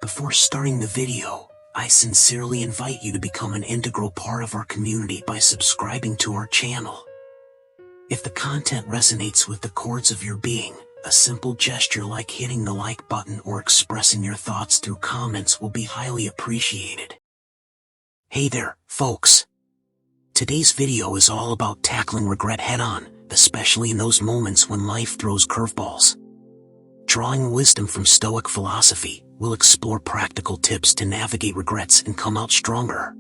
Before starting the video, I sincerely invite you to become an integral part of our community by subscribing to our channel. If the content resonates with the chords of your being, a simple gesture like hitting the like button or expressing your thoughts through comments will be highly appreciated. Hey there, folks. Today's video is all about tackling regret head-on, especially in those moments when life throws curveballs. Drawing wisdom from Stoic philosophy, we'll explore practical tips to navigate regrets and come out stronger.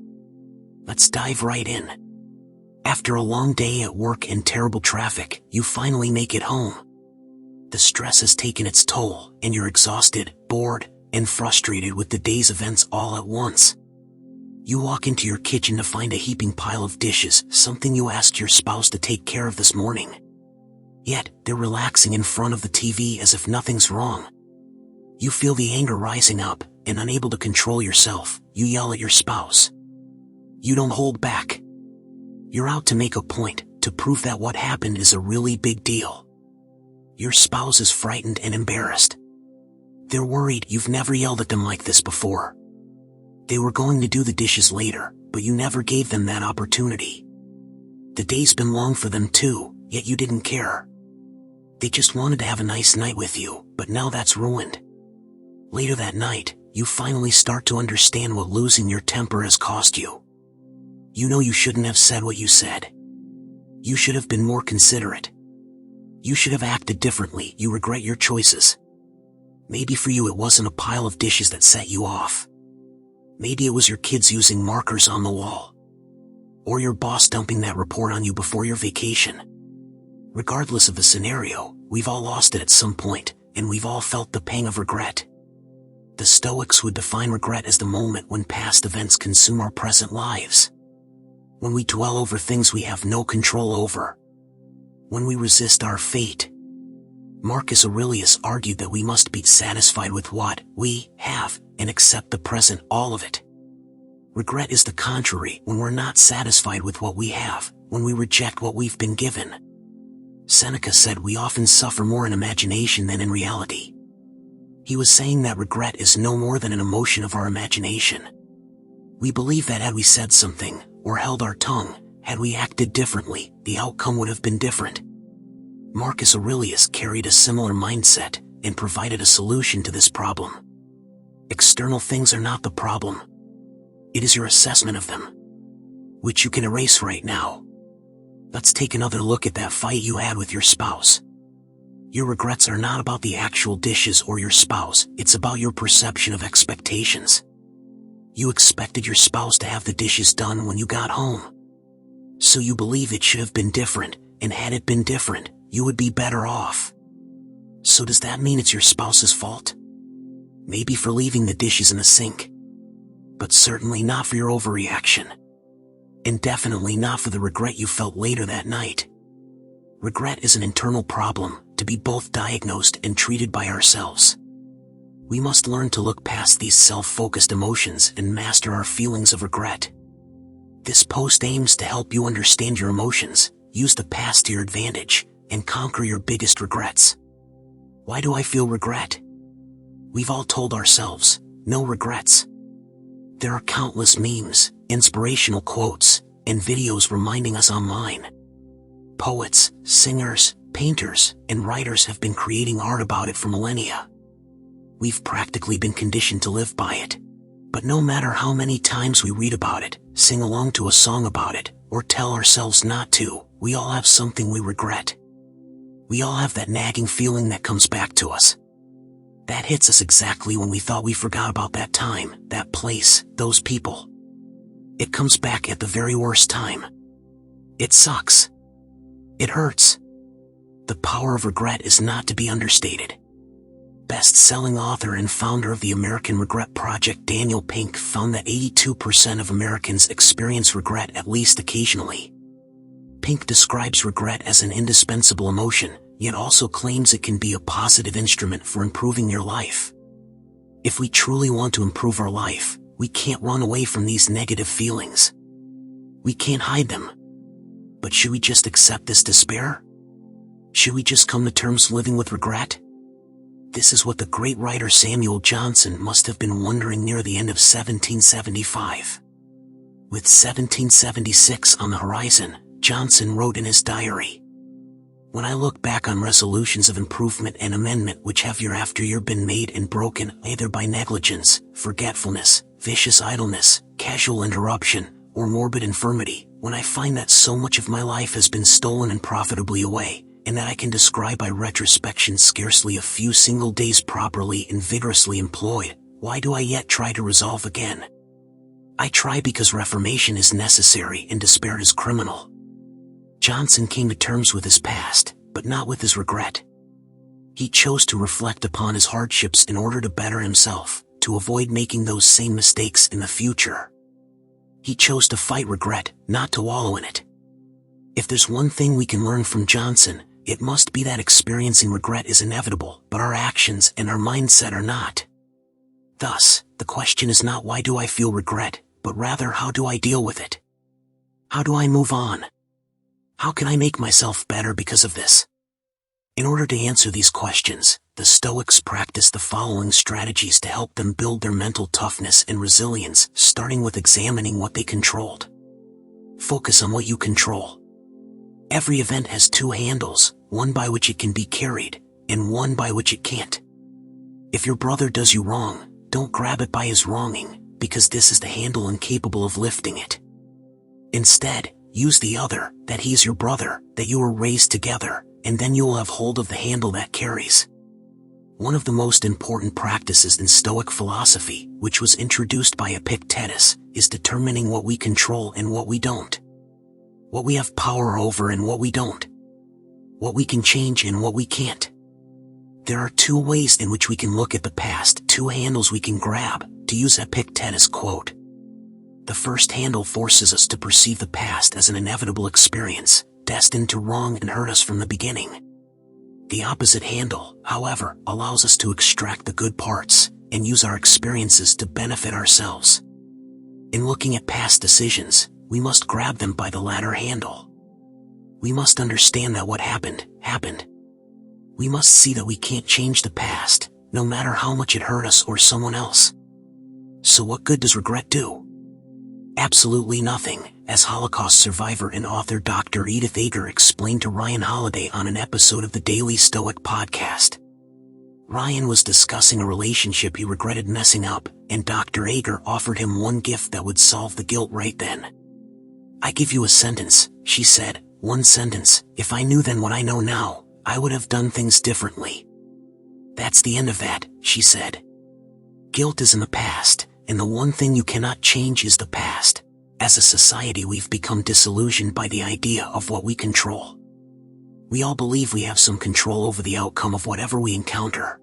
Let's dive right in. After a long day at work and terrible traffic, you finally make it home. The stress has taken its toll, and you're exhausted, bored, and frustrated with the day's events all at once. You walk into your kitchen to find a heaping pile of dishes, something you asked your spouse to take care of this morning. Yet, they're relaxing in front of the TV as if nothing's wrong. You feel the anger rising up, and unable to control yourself, you yell at your spouse. You don't hold back. You're out to make a point, to prove that what happened is a really big deal. Your spouse is frightened and embarrassed. They're worried you've never yelled at them like this before. They were going to do the dishes later, but you never gave them that opportunity. The day's been long for them too, yet you didn't care. They just wanted to have a nice night with you, but now that's ruined. Later that night, you finally start to understand what losing your temper has cost you. You know you shouldn't have said what you said. You should have been more considerate. You should have acted differently. You regret your choices. Maybe for you it wasn't a pile of dishes that set you off. Maybe it was your kids using markers on the wall. Or your boss dumping that report on you before your vacation. Regardless of the scenario, we've all lost it at some point, and we've all felt the pang of regret. The Stoics would define regret as the moment when past events consume our present lives. When we dwell over things we have no control over. When we resist our fate. Marcus Aurelius argued that we must be satisfied with what we have and accept the present, all of it. Regret is the contrary, when we're not satisfied with what we have, when we reject what we've been given. Seneca said we often suffer more in imagination than in reality. He was saying that regret is no more than an emotion of our imagination. We believe that had we said something, or held our tongue, had we acted differently, the outcome would have been different. Marcus Aurelius carried a similar mindset, and provided a solution to this problem. External things are not the problem. It is your assessment of them, which you can erase right now. Let's take another look at that fight you had with your spouse. Your regrets are not about the actual dishes or your spouse, it's about your perception of expectations. You expected your spouse to have the dishes done when you got home. So you believe it should have been different, and had it been different, you would be better off. So does that mean it's your spouse's fault? Maybe for leaving the dishes in the sink. But certainly not for your overreaction. And definitely not for the regret you felt later that night. Regret is an internal problem, to be both diagnosed and treated by ourselves. We must learn to look past these self-focused emotions and master our feelings of regret. This post aims to help you understand your emotions, use the past to your advantage, and conquer your biggest regrets. Why do I feel regret? We've all told ourselves, no regrets. There are countless memes, inspirational quotes, and videos reminding us online. Poets, singers, painters, and writers have been creating art about it for millennia. We've practically been conditioned to live by it. But no matter how many times we read about it, sing along to a song about it, or tell ourselves not to, we all have something we regret. We all have that nagging feeling that comes back to us. That hits us exactly when we thought we forgot about that time, that place, those people. It comes back at the very worst time. It sucks. It hurts. The power of regret is not to be understated. Best-selling author and founder of the American Regret Project Daniel Pink found that 82% of Americans experience regret at least occasionally. Pink describes regret as an indispensable emotion, yet also claims it can be a positive instrument for improving your life. If we truly want to improve our life, we can't run away from these negative feelings. We can't hide them. But should we just accept this despair? Should we just come to terms living with regret? This is what the great writer Samuel Johnson must have been wondering near the end of 1775. With 1776 on the horizon, Johnson wrote in his diary, "When I look back on resolutions of improvement and amendment which have year after year been made and broken either by negligence, forgetfulness, vicious idleness, casual interruption, or morbid infirmity, when I find that so much of my life has been stolen unprofitably away, and that I can descry by retrospection scarcely a few single days properly and vigorously employed, why do I yet try to resolve again? I try because reformation is necessary and despair is criminal." Johnson came to terms with his past, but not with his regret. He chose to reflect upon his hardships in order to better himself, to avoid making those same mistakes in the future. He chose to fight regret, not to wallow in it. If there's one thing we can learn from Johnson, it must be that experiencing regret is inevitable, but our actions and our mindset are not. Thus, the question is not why do I feel regret, but rather how do I deal with it? How do I move on? How can I make myself better because of this? In order to answer these questions, the Stoics practiced the following strategies to help them build their mental toughness and resilience, starting with examining what they controlled. Focus on what you control. Every event has two handles, one by which it can be carried, and one by which it can't. If your brother does you wrong, don't grab it by his wronging, because this is the handle incapable of lifting it. Instead, use the other, that he is your brother, that you were raised together, and then you will have hold of the handle that carries. One of the most important practices in Stoic philosophy, which was introduced by Epictetus, is determining what we control and what we don't. What we have power over and what we don't. What we can change and what we can't. There are two ways in which we can look at the past, two handles we can grab, to use Epictetus' quote. The first handle forces us to perceive the past as an inevitable experience, destined to wrong and hurt us from the beginning. The opposite handle, however, allows us to extract the good parts, and use our experiences to benefit ourselves. In looking at past decisions, we must grab them by the latter handle. We must understand that what happened, happened. We must see that we can't change the past, no matter how much it hurt us or someone else. So what good does regret do? Absolutely nothing, as Holocaust survivor and author Dr. Edith Eger explained to Ryan Holiday on an episode of the Daily Stoic podcast. Ryan was discussing a relationship he regretted messing up, and Dr. Eger offered him one gift that would solve the guilt right then. "I give you a sentence," she said, "one sentence. If I knew then what I know now, I would have done things differently." "That's the end of that," she said. Guilt is in the past, and the one thing you cannot change is the past. As a society, we've become disillusioned by the idea of what we control. We all believe we have some control over the outcome of whatever we encounter.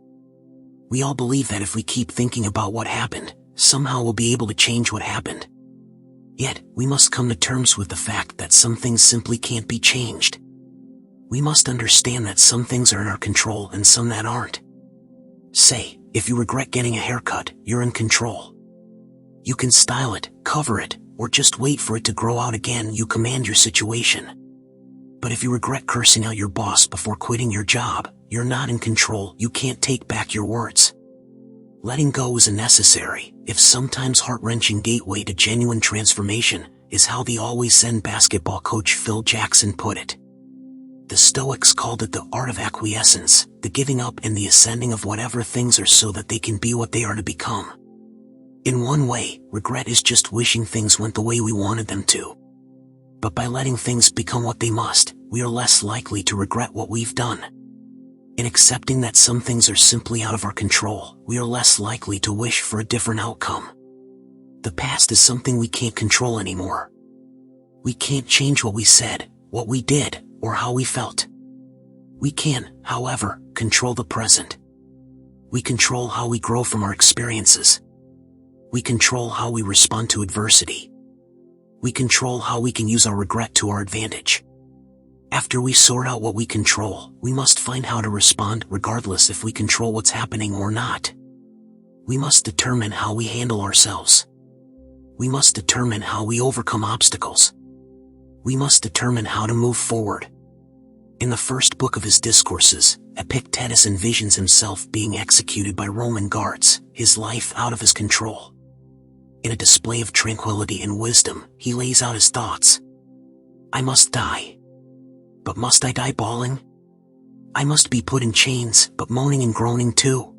We all believe that if we keep thinking about what happened, somehow we'll be able to change what happened. Yet, we must come to terms with the fact that some things simply can't be changed. We must understand that some things are in our control and some that aren't. Say, if you regret getting a haircut, you're in control. You can style it, cover it, or just wait for it to grow out again. You command your situation. But if you regret cursing out your boss before quitting your job, you're not in control. You can't take back your words. Letting go is a necessary, if sometimes heart-wrenching gateway to genuine transformation, is how the always Zen basketball coach Phil Jackson put it. The Stoics called it the art of acquiescence, the giving up and the ascending of whatever things are so that they can be what they are to become. In one way, regret is just wishing things went the way we wanted them to. But by letting things become what they must, we are less likely to regret what we've done. In accepting that some things are simply out of our control, we are less likely to wish for a different outcome. The past is something we can't control anymore. We can't change what we said, what we did, or how we felt. We can, however, control the present. We control how we grow from our experiences. We control how we respond to adversity. We control how we can use our regret to our advantage. After we sort out what we control, we must find how to respond regardless if we control what's happening or not. We must determine how we handle ourselves. We must determine how we overcome obstacles. We must determine how to move forward. In the first book of his Discourses, Epictetus envisions himself being executed by Roman guards, his life out of his control. In a display of tranquility and wisdom, he lays out his thoughts. I must die. But must I die bawling? I must be put in chains, but moaning and groaning too.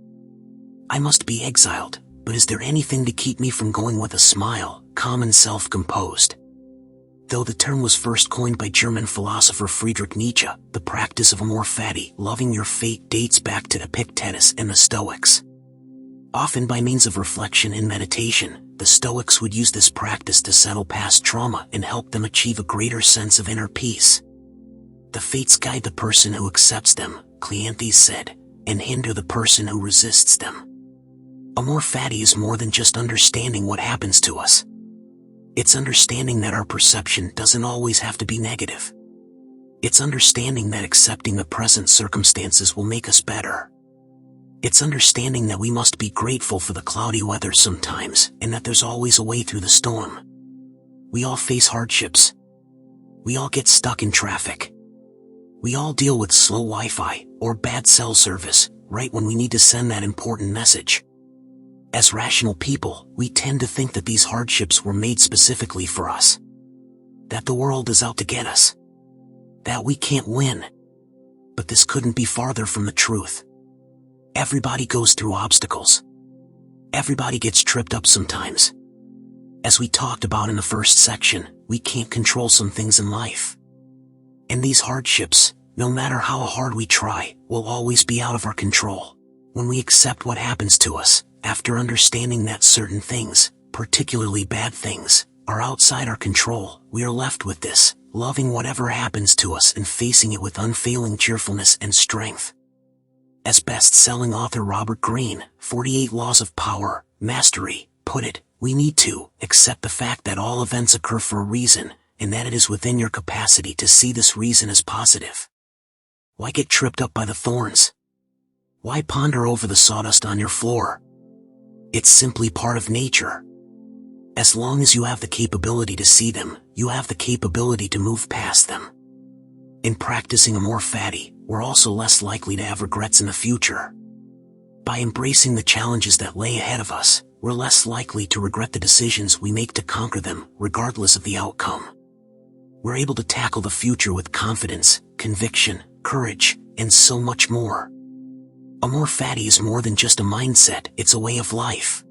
I must be exiled, but is there anything to keep me from going with a smile, calm and self-composed? Though the term was first coined by German philosopher Friedrich Nietzsche, the practice of amor fati, loving your fate, dates back to Epictetus and the Stoics. Often by means of reflection and meditation, the Stoics would use this practice to settle past trauma and help them achieve a greater sense of inner peace. The fates guide the person who accepts them, Cleanthes said, and hinder the person who resists them. Amor fati is more than just understanding what happens to us. It's understanding that our perception doesn't always have to be negative. It's understanding that accepting the present circumstances will make us better. It's understanding that we must be grateful for the cloudy weather sometimes, and that there's always a way through the storm. We all face hardships. We all get stuck in traffic. We all deal with slow Wi-Fi or bad cell service, right when we need to send that important message. As rational people, we tend to think that these hardships were made specifically for us. That the world is out to get us. That we can't win. But this couldn't be farther from the truth. Everybody goes through obstacles. Everybody gets tripped up sometimes. As we talked about in the first section, we can't control some things in life. And these hardships, no matter how hard we try, will always be out of our control. When we accept what happens to us, after understanding that certain things, particularly bad things, are outside our control, we are left with this, loving whatever happens to us and facing it with unfailing cheerfulness and strength. As best-selling author Robert Greene, 48 Laws of Power, Mastery, put it, we need to accept the fact that all events occur for a reason, and that it is within your capacity to see this reason as positive. Why get tripped up by the thorns? Why ponder over the sawdust on your floor? It's simply part of nature. As long as you have the capability to see them, you have the capability to move past them. In practicing amor fati, we're also less likely to have regrets in the future. By embracing the challenges that lay ahead of us, we're less likely to regret the decisions we make to conquer them, regardless of the outcome. We're able to tackle the future with confidence, conviction, courage, and so much more. Amor fati is more than just a mindset, it's a way of life.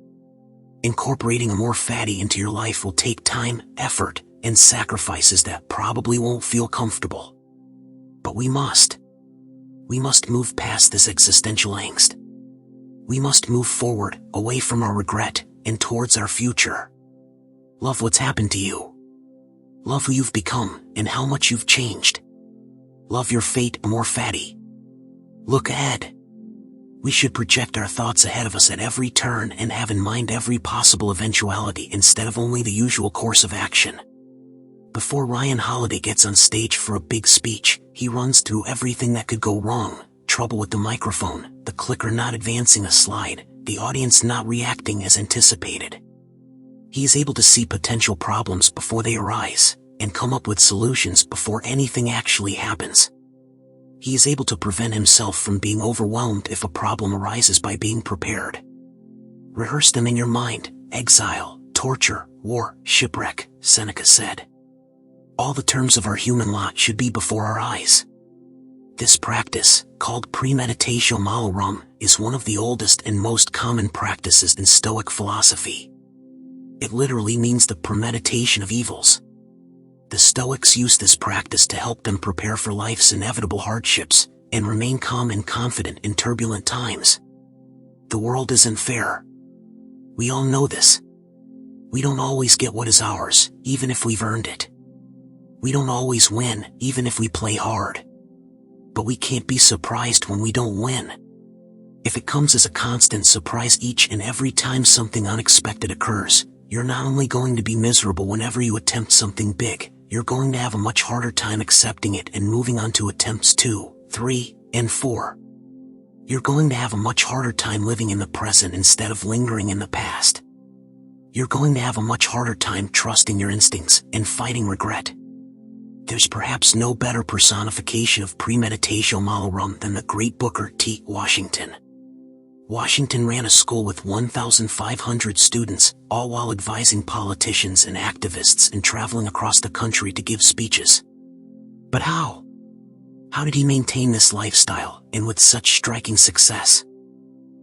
Incorporating amor fati into your life will take time, effort, and sacrifices that probably won't feel comfortable. But we must. We must move past this existential angst. We must move forward, away from our regret, and towards our future. Love what's happened to you. Love who you've become, and how much you've changed. Love your fate, amor fati. Look ahead. We should project our thoughts ahead of us at every turn and have in mind every possible eventuality instead of only the usual course of action. Before Ryan Holiday gets on stage for a big speech, he runs through everything that could go wrong: trouble with the microphone, the clicker not advancing a slide, the audience not reacting as anticipated. He is able to see potential problems before they arise, and come up with solutions before anything actually happens. He is able to prevent himself from being overwhelmed if a problem arises by being prepared. Rehearse them in your mind: exile, torture, war, shipwreck, Seneca said. All the terms of our human lot should be before our eyes. This practice, called premeditatio malorum, is one of the oldest and most common practices in Stoic philosophy. It literally means the premeditation of evils. The Stoics used this practice to help them prepare for life's inevitable hardships, and remain calm and confident in turbulent times. The world isn't fair. We all know this. We don't always get what is ours, even if we've earned it. We don't always win, even if we play hard. But we can't be surprised when we don't win. If it comes as a constant surprise each and every time something unexpected occurs, you're not only going to be miserable whenever you attempt something big, you're going to have a much harder time accepting it and moving on to attempts 2, 3, and 4. You're going to have a much harder time living in the present instead of lingering in the past. You're going to have a much harder time trusting your instincts and fighting regret. There's perhaps no better personification of premeditatio malorum than the great Booker T. Washington. Washington ran a school with 1,500 students, all while advising politicians and activists and traveling across the country to give speeches. But how? How did he maintain this lifestyle, and with such striking success?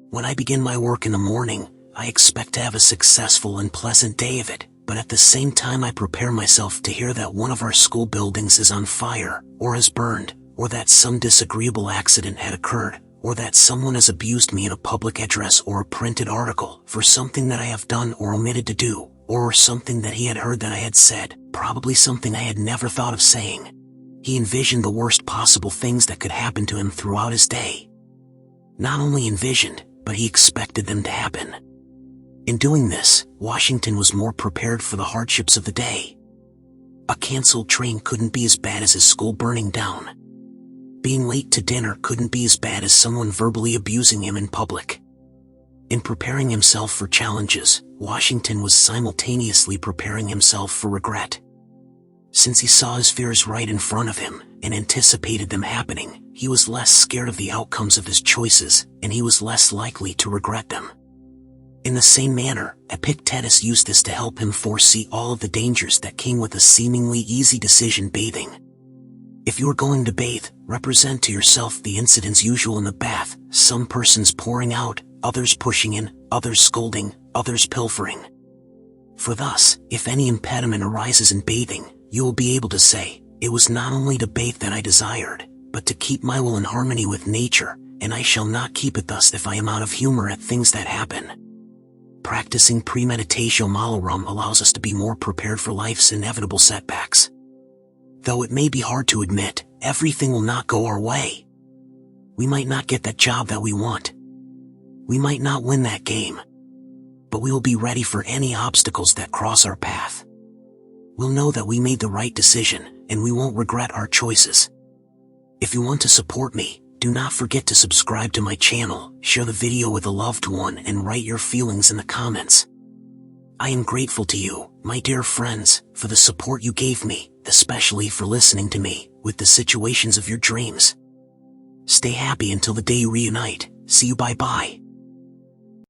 When I begin my work in the morning, I expect to have a successful and pleasant day of it, but at the same time I prepare myself to hear that one of our school buildings is on fire, or has burned, or that some disagreeable accident had occurred, or that someone has abused me in a public address or a printed article for something that I have done or omitted to do, or something that he had heard that I had said, probably something I had never thought of saying. He envisioned the worst possible things that could happen to him throughout his day. Not only envisioned, but he expected them to happen. In doing this, Washington was more prepared for the hardships of the day. A canceled train couldn't be as bad as his school burning down. Being late to dinner couldn't be as bad as someone verbally abusing him in public. In preparing himself for challenges, Washington was simultaneously preparing himself for regret. Since he saw his fears right in front of him and anticipated them happening, he was less scared of the outcomes of his choices, and he was less likely to regret them. In the same manner, Epictetus used this to help him foresee all of the dangers that came with a seemingly easy decision: bathing. If you are going to bathe, represent to yourself the incidents usual in the bath: some persons pouring out, others pushing in, others scolding, others pilfering. For thus, if any impediment arises in bathing, you will be able to say, "It was not only to bathe that I desired, but to keep my will in harmony with nature, and I shall not keep it thus if I am out of humor at things that happen." Practicing premeditatio malorum allows us to be more prepared for life's inevitable setbacks. Though it may be hard to admit, everything will not go our way. We might not get that job that we want. We might not win that game. But we will be ready for any obstacles that cross our path. We'll know that we made the right decision, and we won't regret our choices. If you want to support me, do not forget to subscribe to my channel, share the video with a loved one, and write your feelings in the comments. I am grateful to you, my dear friends, for the support you gave me, especially for listening to me with the situations of your dreams. Stay happy until the day you reunite. See you, bye-bye.